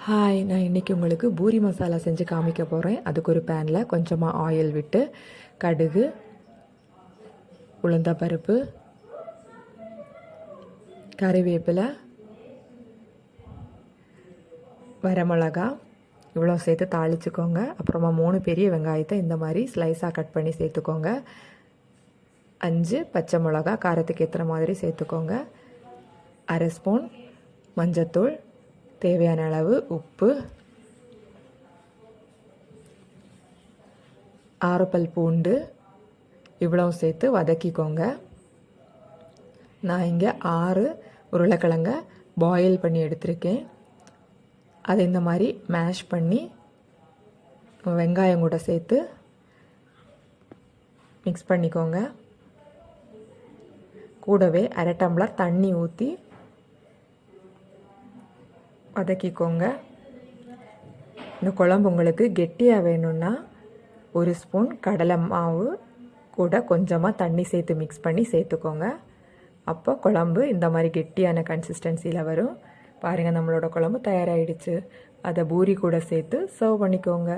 Hi, நான் இன்றைக்கி உங்களுக்கு பூரி மசாலா செஞ்சு காமிக்க போகிறேன். அதுக்கு ஒரு பேனில் கொஞ்சமாக ஆயில் விட்டு கடுகு, உளுந்தப்பருப்பு, கறிவேப்பிலை, வரமிளகா இவ்வளோ சேர்த்து தாளிச்சுக்கோங்க. அப்புறமா 3 பெரிய வெங்காயத்தை இந்த மாதிரி ஸ்லைஸாக கட் பண்ணி சேர்த்துக்கோங்க. 5 பச்சை மிளகா காரத்துக்கு ஏற்ற மாதிரி சேர்த்துக்கோங்க. 1/2 ஸ்பூன் மஞ்சத்தூள், தேவையான அளவு உப்பு, 6 பல் பூண்டு இவ்வளவு சேர்த்து வதக்கிக்கோங்க. நான் இங்கே 6 உருளைக்கிழங்க பாயில் பண்ணி எடுத்திருக்கேன். அதை இந்த மாதிரி மேஷ் பண்ணி வெங்காயம் கூட சேர்த்து மிக்ஸ் பண்ணிக்கோங்க. கூடவே 1/2 டம்ளர் தண்ணி ஊற்றி வதக்கிக்கோங்க. இந்த குழம்பு உங்களுக்கு கெட்டியாக வேணும்னா 1 ஸ்பூன் கடலை மாவு கூட கொஞ்சமாக தண்ணி சேர்த்து மிக்ஸ் பண்ணி சேர்த்துக்கோங்க. அப்போ குழம்பு இந்த மாதிரி கெட்டியான கன்சிஸ்டன்சியில் வரும். பாருங்கள், நம்மளோட குழம்பு தயாராகிடுச்சு. அதை பூரி கூட சேர்த்து சர்வ் பண்ணிக்கோங்க.